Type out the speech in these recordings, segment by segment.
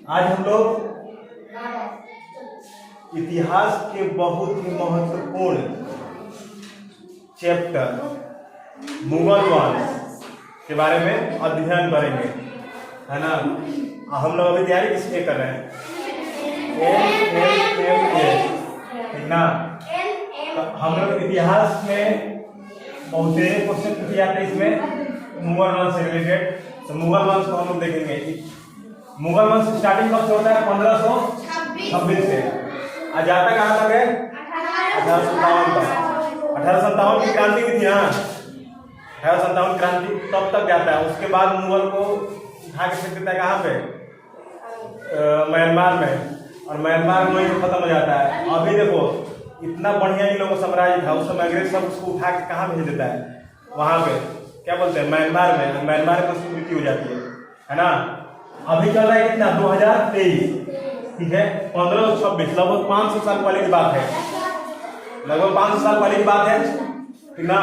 आज हम लोग इतिहास के बहुत ही महत्वपूर्ण चैप्टर मुगल वंश के बारे में अध्ययन करेंगे, है ना। हम लोग अभी तैयारी किसके कर रहे हैं? ठीक ना। तो हम लोग इतिहास में बहुत क्वेश्चन पूछे जाते हैं इसमें मुगल वंश से रिलेटेड। तो मुगल वंश को हम लोग देखेंगे। मुगल वंश स्टार्टिंग कब से होता है? 1526 से। आज जाता कहाँ तक है? 1857 तक। 1857 की क्रांति भी थी ना। 1857 क्रांति तब तक जाता है। उसके बाद मुगल को उठा के फेंक देता है कहाँ पे? म्यांमार में। और म्यांमार में खत्म हो जाता है। अभी देखो इतना बढ़िया इन लोगों का साम्राज्य था, उस समय अंग्रेज सब उसको उठा के कहाँ भेज देता है? वहां पे क्या बोलते हैं? म्यांमार में। म्यांमार में उसकी मृत्यु हो जाती है ना। अभी चल रहा है कितना? 2023, ठीक है। 1526, लगभग 500 साल पहले की बात है। लगभग 500 साल पहले की बात है, ठीक ना।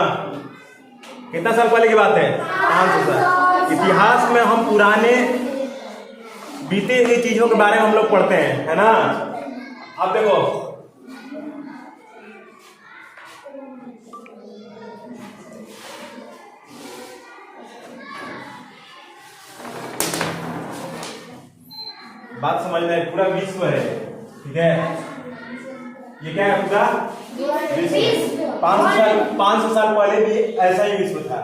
कितना साल पहले की बात है? 500 साल। इतिहास में हम पुराने बीते हुई चीजों के बारे में हम लोग पढ़ते हैं, है ना। अब देखो बात समझना है। पूरा विश्व है, ठीक है। ये क्या है? पूरा विश्व। 500 साल पहले भी ऐसा ही विश्व था।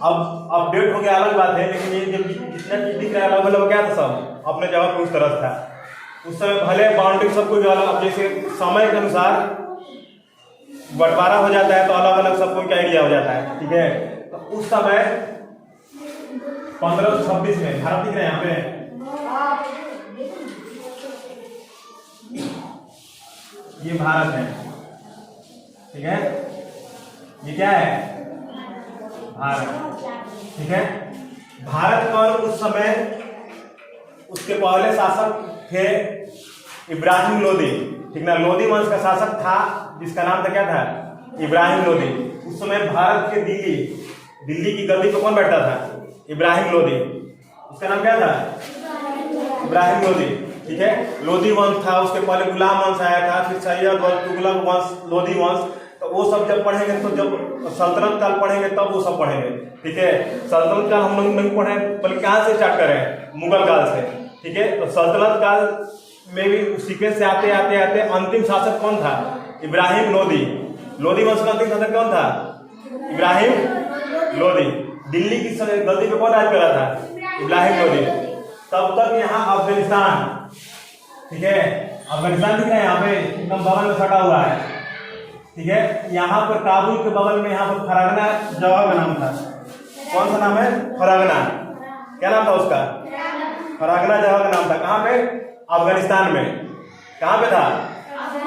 अब अपडेट हो गया अलग बात है, लेकिन ये जब जितना चीज दिख रहा है अलग अलग क्या था? सब अपने जगह पे उस तरह था। उस समय भले बाउंड्री सब कुछ अलग, अब जैसे समय के अनुसार बंटवारा हो जाता है तो अलग अलग सबको क्या आइडिया हो जाता है, ठीक है। तो उस समय 1526 में भारत दिख रहे हैं यहाँ पे। ये भारत है, ठीक है। ये क्या है? भारत, ठीक है। भारत पर उस समय उसके पहले शासक थे इब्राहिम लोदी, ठीक ना। लोदी वंश का शासक था जिसका नाम था क्या था? इब्राहिम लोदी। उस समय भारत के दिल्ली की गद्दी पर कौन बैठा था? इब्राहिम लोदी। उसका नाम क्या था? इब्राहिम लोदी, ठीक है। लोदी वंश था, उसके पहले गुलाम वंश आया था, फिर सैयद और तुगलक वंश, लोदी वंश। तो वो सब जब पढ़ेंगे तो जब सल्तनत काल पढ़ेंगे तब वो सब पढ़ेंगे, ठीक है। सल्तनत काल हम लोग नहीं पढ़े, बल्कि कहाँ से स्टार्ट करें? मुगल काल से, ठीक है। तो सल्तनत काल में भी सीक्वेंस से आते आते आते अंतिम शासक कौन था? इब्राहिम लोदी। लोदी वंश का अंतिम शासक कौन था? इब्राहिम लोदी। दिल्ली की गद्दी पे कौन राज कर रहा था? इब्राहिम लोदी। तब तक यहाँ अफगानिस्तान, ठीक है। अफगानिस्तान दिख रहा है यहाँ पे, एकदम बगल में सटा हुआ है, ठीक है। यहाँ पर काबुल के बगल में यहाँ पर फरागना जगह का नाम था। कौन सा नाम है? फरागना। क्या नाम था उसका? फरागना जगह का नाम था। कहाँ पे? अफगानिस्तान में। कहाँ पे था?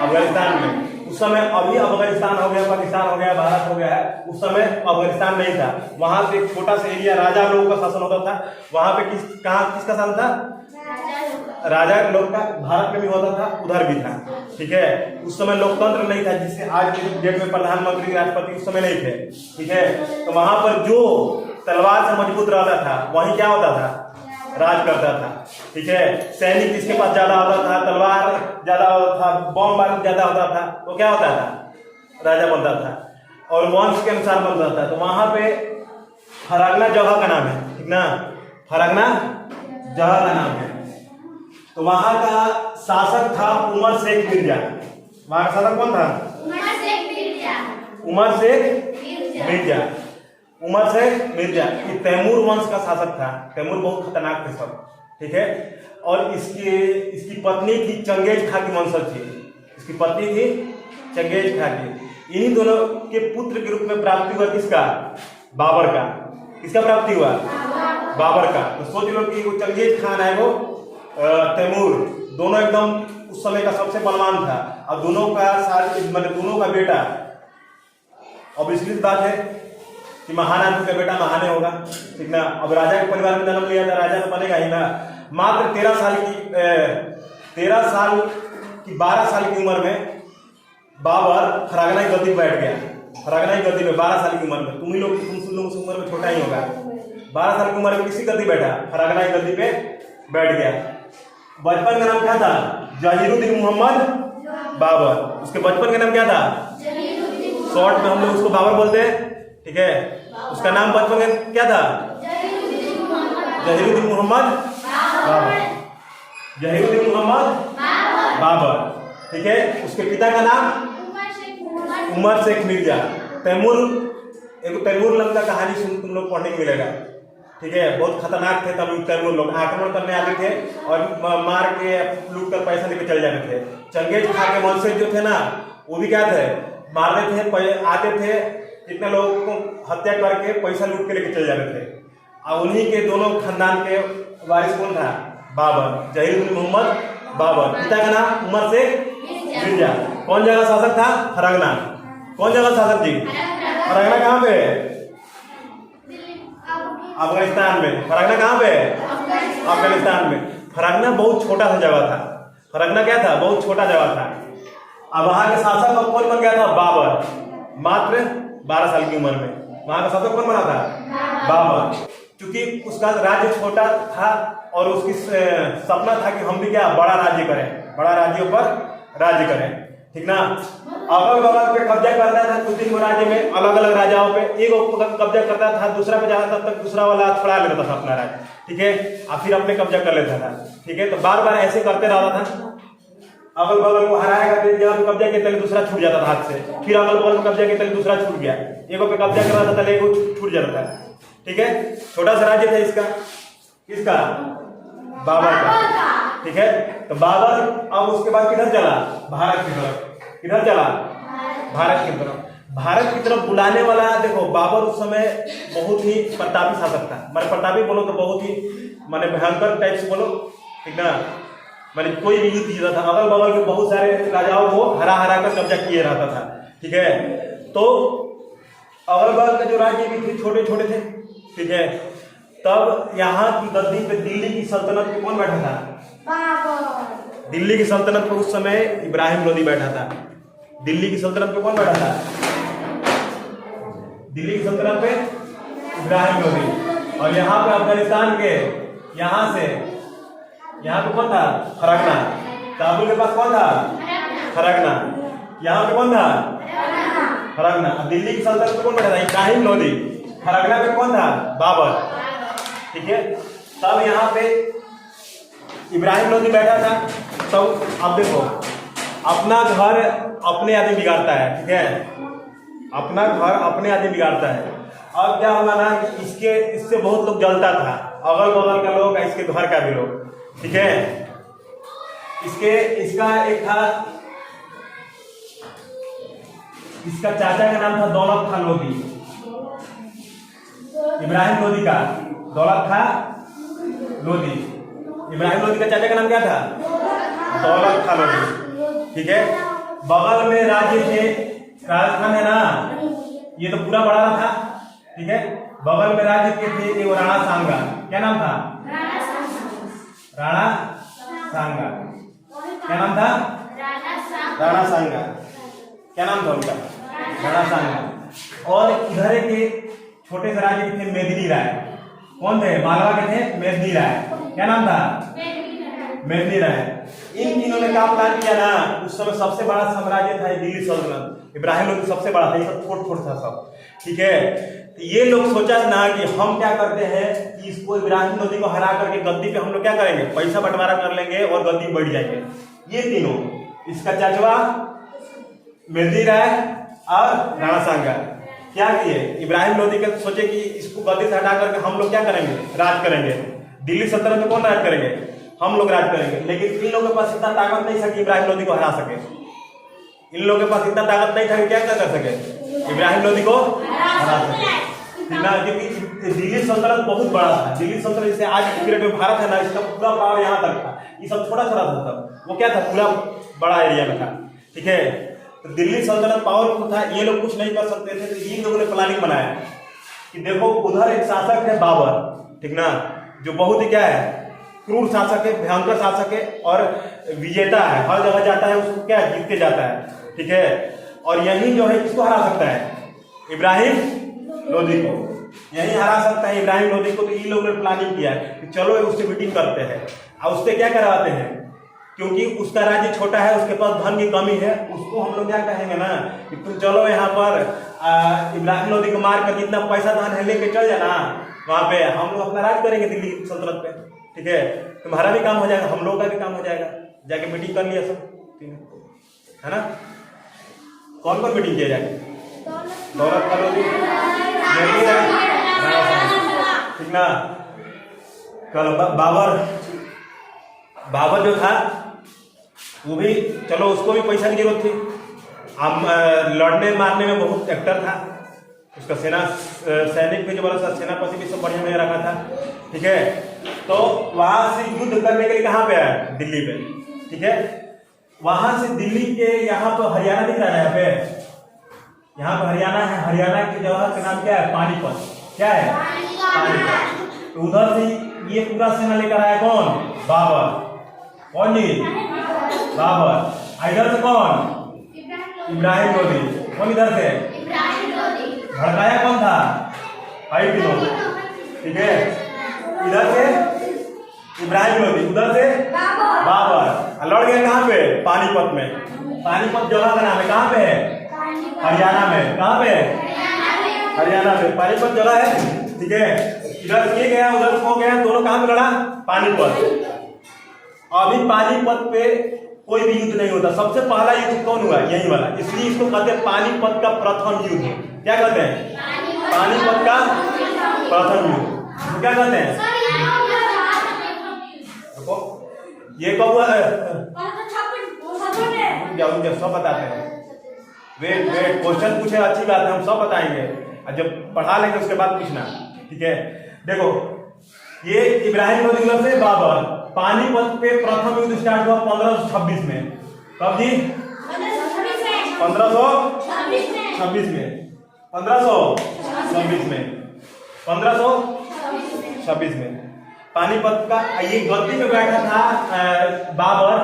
अफगानिस्तान में। उस समय अभी अफगानिस्तान हो गया, पाकिस्तान हो गया, भारत हो गया है। उस समय अफगानिस्तान नहीं था। वहां से एक छोटा सा एरिया राजा लोगों का शासन होता था। वहां पे किसका शासन था? राजा लोग का। भारत में भी होता था, उधर भी था, ठीक है। उस समय लोकतंत्र नहीं था, जिससे आज के डेट में प्रधानमंत्री राष्ट्रपति उस समय नहीं थे, ठीक है। तो वहां पर जो तलवार से मजबूत रहता था वहीं क्या होता था? राज करता था, ठीक है। सैनिक किसके पास ज्यादा होता था? तलवार ज्यादा होता था, बम बारूद ज्यादा होता था, तो क्या होता था? राजा बनता था। और वंश के अनुसार बनता था। तो वहां पे फरागना जगह का नाम है, ठीक ना। फरागना जगह का नाम है। तो वहां का शासक था उमर शेख मिर्जा। वहां का शासक कौन था? उमर शेख मिर्जा। उमर शेख मिर्जा। ये तैमूर वंश का शासक था। तैमूर बहुत खतरनाक थे सब, ठीक है। और इसकी पत्नी थी चंगेज खां की वंशज थी। इसकी पत्नी थी चंगेज खां की। इन्हीं दोनों के पुत्र के रूप में प्राप्ति हुआ किसका? बाबर का। किसका प्राप्ति हुआ? बाबर का। तो सोच लो कि वो चंगेज खान है, वो तैमूर, दोनों एकदम उस समय का सबसे बलवान था। अब दोनों का दोनों का बेटा, अब इसलिए बात है कि महान आदमी का बेटा महान होगा, ठीक ना। अब राजा के परिवार में जन्म लिया था, राजा तो बनेगा ही ना। मात्र 13 साल की 12 साल की उम्र में बाबर फरागना की गद्दी बैठ गया। फरागना की गद्दी में 12 साल की उम्र में। तुम लोग उस उम्र में छोटा ही होगा। 12 साल की उम्र में किसी गद्दी बैठा? फरागना की गद्दी पे बैठ गया। बचपन का नाम क्या था? जहीरुद्दीन मोहम्मद बाबर। उसके बचपन का नाम क्या था? शॉर्ट में हम लोग उसको बाबर बोलते हैं, ठीक है। उसका नाम बचपन का क्या था? जहीरुद्दीन मोहम्मद बाबर। जहीरुद्दीन मोहम्मद बाबर, ठीक है। उसके पिता का नाम उमर शेख मिर्जा। तैमूर, एक तैमूर लंग का कहानी सुन तुम लोग पढ़ने को मिलेगा, ठीक है। बहुत खतरनाक थे तब तैमूर लोग, आक्रमण करने आते थे और मार के लूट कर पैसा लेके चले जाते थे। चंगेज खान के वंशज जो थे ना, वो भी क्या थे, मारते थे, आते थे, कितने लोगों को हत्या करके पैसा लूट के लेके चले जाते थे। और उन्हीं के दोनों खानदान के वारिस कौन था? बाबर, जहीरुद्दीन मोहम्मद बाबर। पिता का नाम उमर शेख मिर्जा। कौन जगह शासक था? फरगना। कौन जगह शासक जी? फरगना कहाँ पे है? अफगानिस्तान में। फरगना कहाँ पे है? अफगानिस्तान में। फरगना बहुत छोटा सा जगह था। फरगना क्या था? बहुत छोटा जगह था। अब वहां के शासक अब कौन बन गया था? बाबर। मात्र 12 साल की उम्र में वहां का शासक कौन बना था? बाबर। क्योंकि उसका राज्य छोटा था और उसकी सपना था कि हम भी क्या बड़ा राज्य करें, बड़ा राज्यों पर राज्य करें, ठीक ना। अगल बगल पे कब्जा करता था कुछ दिन राज्य में, अलग अलग राजाओं पे। एक कब्जा करता था, दूसरा पे जाता तब तक दूसरा वाला छुड़ा लेता था अपना राज्य, ठीक है, और फिर अपने कब्जा कर लेता था, ठीक है। तो बार बार ऐसे करते रहता था। अगल बगल को हराएगा, जब कब्जा के तले दूसरा छूट जाता था हाथ से, फिर अगल बगल में कब्जा के तले दूसरा छूट गया, एगो पे कब्जा कर रहा था तले एगो छूट जाता था, ठीक है। छोटा सा राज्य था इसका, किसका? बाबर का, ठीक है। तो बाबर अब उसके बाद किधर चला? भारत की तरफ। किधर चला? भारत की तरफ। भारत की तरफ बुलाने वाला, देखो बाबर उस समय बहुत ही प्रतापी शासक था। मैंने प्रतापी बोलो तो बहुत ही माने भयंकर टाइप से बोलो, ठीक ना। मैंने कोई भी युद्ध जीता था, अगल बगल के बहुत सारे राजाओं को हरा हरा कर कब्जा किए रहता था, ठीक है। तो अगल बगल के जो राज्य भी थे छोटे छोटे थे, ठीक है। तब यहाँ की गद्दी पे दिल्ली की सल्तनत पे कौन बैठा था? दिल्ली की सल्तनत पे उस समय इब्राहिम लोदी बैठा था। दिल्ली की सल्तनत पे कौन बैठा था? दिल्ली की सल्तनत पे इब्राहिम लोदी। और यहाँ पे अफगानिस्तान के यहाँ पे कौन था? फरगना। काबुल के पास कौन था? फरगना। यहाँ पे कौन था? फरगना। दिल्ली की सल्तनत पे कौन बैठा था? इब्राहिम लोदी। फरगना पे कौन था? बाबर, ठीक है। तब यहाँ पे इब्राहिम लोदी बैठा था। तो अब देखो, अपना घर अपने आदमी बिगाड़ता है, ठीक है। अपना घर अपने आदमी बिगाड़ता है। अब क्या होगा ना, इससे बहुत लोग जलता था, अगल बगल का लोग, इसके घर का भी लोग, ठीक है। इसका एक था, इसका चाचा का नाम था दौलत खान लोदी। इब्राहिम लोदी का दौलत खान लोदी। इब्राहिम लोदी का चाचा का नाम क्या था? दौलत खान लोदी, ठीक है। बगल में राज्य थे, राजस्थान है ना, ये तो पूरा बड़ा था, ठीक है। बगल में राज्य के थे एक राणा सांगा। क्या नाम था? राणा सांगा। क्या नाम था? राणा सांगा। क्या नाम था उनका? राणा सांगा। और इधर के छोटे से राज्य थे मेदिनी राय। कौन थे? मालवा के थे मेदिनी राय। क्या नाम था? मेदिनी राय। इन तीनों ने काम प्लान किया ना, उस समय सबसे बड़ा साम्राज्य था दिल्ली सल्तनत। इब्राहिम लोदी सबसे बड़ा था, ये सब छोट छोट था सब, ठीक है। तो ये लोग सोचा ना कि हम क्या करते हैं कि इसको इब्राहिम लोदी को हरा करके गद्दी पे हम लोग क्या करेंगे, पैसा बंटवारा कर लेंगे और गद्दी बैठ जाएंगे। ये तीनों, इसका चाचवा मेदिनी राय और राणा सांगा क्या किए, इब्राहिम लोदी के सोचे कि इसको गद्दी से हटा करके हम लोग क्या करेंगे, राज करेंगे। दिल्ली सल्तनत में कौन राज करेंगे? हम लोग राज करेंगे। लेकिन इन लोगों के पास इतना ताकत नहीं था कि इब्राहिम लोदी को हरा सके। इन लोगों के पास इतना ताकत नहीं था कि क्या कर सके, इब्राहिम लोदी को हरा सके, ठीक ना। क्योंकि दिल्ली सल्तनत बहुत बड़ा था। दिल्ली सल्तनत जैसे आज पीरियड में भारत है ना, इसका पूरा पावर यहाँ तक था, ये सब छोटा छोटा था तब, वो क्या था, पूरा बड़ा एरिया में था, ठीक है। तो दिल्ली सल्तनत पावरफुल था, ये लोग कुछ नहीं कर सकते थे। तो इन लोगों ने प्लानिंग बनाया कि देखो उधर एक शासक है बाबर, ठीक ना, जो बहुत ही क्या है, क्रूर शासक है, भयंकर शासक है और विजेता है, हर जगह जाता है उसको क्या जीत के जाता है, ठीक है। और यही जो है किसको हरा सकता है, इब्राहिम लोदी को, यही हरा सकता है इब्राहिम लोदी को। तो इन लोगों ने प्लानिंग किया कि चलो उससे मीटिंग करते हैं। और उससे क्या करवाते हैं, क्योंकि उसका राज्य छोटा है, उसके पास धन की कमी है, उसको हम लोग क्या कहेंगे ना कि तुम चलो यहाँ पर इब्राहिम लोदी को मार कर जितना पैसा धन है लेके चल जाना, वहाँ पे हम लोग अपना राज करेंगे दिल्ली सल्तनत पे, ठीक है। तुम्हारा भी काम हो जाएगा, हम लोग का भी काम हो जाएगा। जाके मीटिंग कर लिया सब, है ना। कौन कौन मीटिंग किया जाए? दौलत लोदी, ठीक ना। कल बाबर जो था वो भी, चलो उसको भी पैसा की जरूरत थी, हम लड़ने मारने में बहुत एक्टर था, उसका सैनिक भी जो बड़ा सा सेनापति भी सब बढ़िया में रखा था, ठीक है। तो वहां से युद्ध करने के लिए कहाँ पे आया? दिल्ली पे, ठीक है। वहां से दिल्ली के यहाँ तो हरियाणा दिख रहा है, यहाँ पे हरियाणा है, हरियाणा की जगह का नाम क्या है? पानीपत। क्या है? पानीपत। तो उधर से ये पूरा सेना लेकर आया कौन? बाबर। कौन जी? बाबर। इधर से कौन? इब्राहिम लोदी। कौन इधर से? भड़काया कौन था? भाई लोग, ठीक है। इधर से इब्राहिम लोदी, उधर से बाबर। लड़ गए कहाँ पे? पानीपत में। पानीपत जगह का नाम है, कहाँ पे है? हरियाणा में। कहाँ पे है? हरियाणा में पानीपत जगह है, ठीक है। इधर ये गया, उधर वो गया, दोनों कहाँ पे लड़ा? पानीपत। अभी पानीपत पे कोई भी युद्ध नहीं होता। सबसे पहला युद्ध कौन हुआ? यही वाला, इसलिए इसको कहते हैं पानीपत का प्रथम युद्ध। क्या कहते हैं? पानीपत का प्रथम युद्ध। तो क्या कहते हैं? ये कब हुआ? सब बताते हैं। वेट क्वेश्चन पूछे, अच्छी बात है, हम सब बताएंगे, और जब पढ़ा लेंगे उसके बाद पूछना, ठीक है। देखो, ये इब्राहिम लोदी से बाबर, पानीपत पे प्रथम युद्ध स्टार्ट हुआ 1526 में। कब जी? 1526 में। 1526 में पानीपत का ये गद्दी पे बैठा था बाबर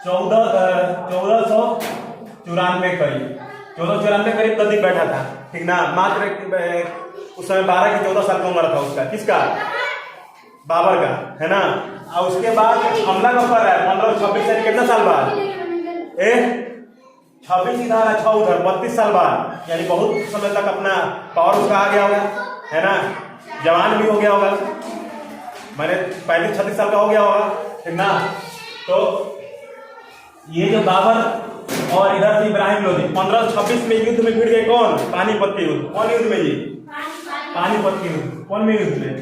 1494 करीब गद्दी बैठा था, ठीक ना। मात्र उस समय 12 की 14 साल का उम्र था उसका। किसका? बाबर का, है ना। और उसके बाद हमला कब कर रहा है? 1526 से कितना साल बाद? 26 इधर 6 उधर, 32 साल बाद, यानी बहुत समय तक अपना पावर उसका आ गया होगा, है ना। जवान भी हो गया होगा, मैंने 35-36 साल का हो गया होगा, ठीक ना। तो ये जो बाबर और इधर से इब्राहिम लोदी 1526 में युद्ध में भिड़ गए। कौन? पानीपत के युद्ध। कौन युद्ध में जी? पानीपत के युद्ध। कौन में युद्ध में?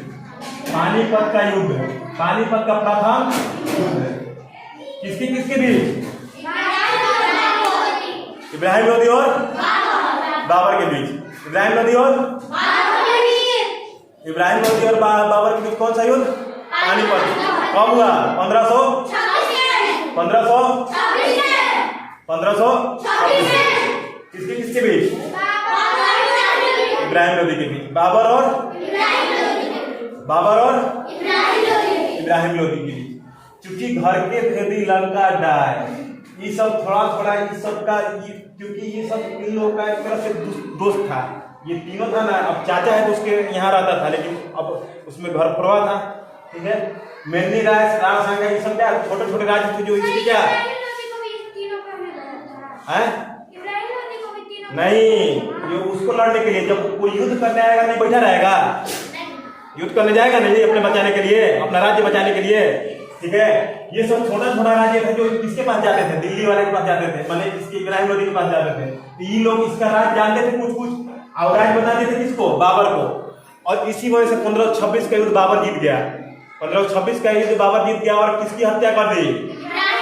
पानीपत का युद्ध। पानीपत का प्रथम युद्ध किसके बीच? इब्राहिम लोदी और बाबर के बीच। इब्राहिम लोदी और बाबर के बीच कौन सा युद्ध? पानीपत। कब हुआ? 1526। किसके बीच? इब्राहिम लोदी के बीच। बाबर और इब्राहिम लोदी के बीच। क्योंकि घर के भेदी लंका डाय, ये सब थोड़ा ये सब का, क्योंकि ये सब इन लोगों का एक तरह से दोस्त था। ये तीनों था ना। अब चाचा है तो उसके यहाँ रहता था, लेकिन अब उसमें घर फुरवा था, ठीक है। मेरनी राय, राणा सांगा, ये सब क्या छोटे राज्य थे जो इसकी क्या है? नहीं, ये उसको लड़ने के लिए, जब कोई युद्ध करने आएगा नहीं बैठा रहेगा, युद्ध करने जाएगा नहीं अपने बचाने के लिए, अपना राज्य बचाने के लिए, ठीक है। ये सब छोटा राज्य था जो किसके पास जाते थे? दिल्ली वाले के पास जाते थे, मतलब इसके इब्राहिम लोदी के पास जाते थे। तो ये लोग इसका राज जानते थे कुछ और राज बताते थे किसको? बाबर को। और इसी वजह से 1526 का युद्ध बाबर जीत गया। 1526 का युद्ध बाबर जीत गया और किसकी हत्या कर दी?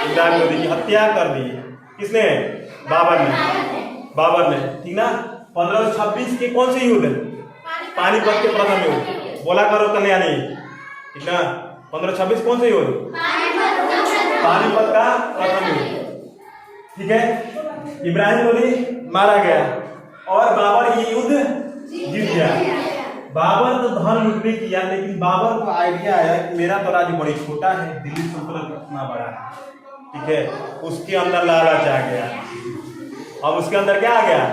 इब्राहिम लोदी की हत्या कर दी। किसने? बाबर ने, ठीक ना। 1526 के कौन से युद्ध? पानीपत के प्रथम युद्ध। बोला करो कल्याणी, ठीक ना। 1526 कौन से युद्ध? पानीपत का प्रथम युद्ध, ठीक है। इब्राहिम लोदी मारा गया और बाबर ये युद्ध जीत गया। बाबर तो धन लुटने किया, लेकिन बाबर को आइडिया आया कि मेरा तो राज्य बड़ी छोटा है, दिल्ली सल्तनत इतना बड़ा है, ठीक है। उसके अंदर लालच आ गया। अब उसके अंदर क्या आ गया?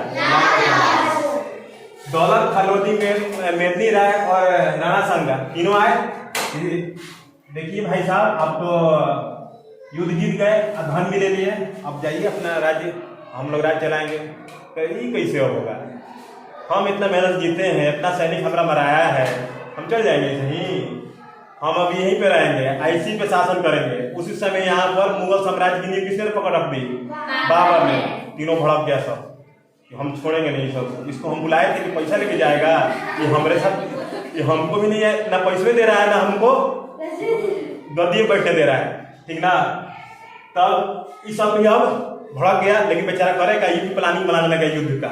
दौलत लोदी में मेरनी राय और राणा सांगा तीनों आए। देखिए भाई साहब, आप तो युद्ध जीत गए, धन भी ले लिए, अब जाइए अपना राज्य, हम लोग राज्य चलाएंगे। ये कैसे होगा? हम इतना मेहनत जीते हैं, इतना सैनिक हमारा मराया है, हम चल जाएंगे सही? हम अब यहीं पे रहेंगे, ऐसी पे शासन करेंगे। उसी समय यहाँ पर मुगल साम्राज्य की नींव किसने पकड़ रख दी? बाबर ने। तीनों भड़क गया सब, हम छोड़ेंगे नहीं सब। इसको हम बुलाए थे कि पैसा लेके जाएगा, ये हमारे साथ, ये हमको भी नहीं है, ना पैसे दे रहा है, ना हमको गद्दी बैठने दे रहा है, ठीक ना। तब ये सब भी अब भड़क गया, लेकिन बेचारा करेगा, ये भी प्लानिंग बनाने लगा युद्ध का।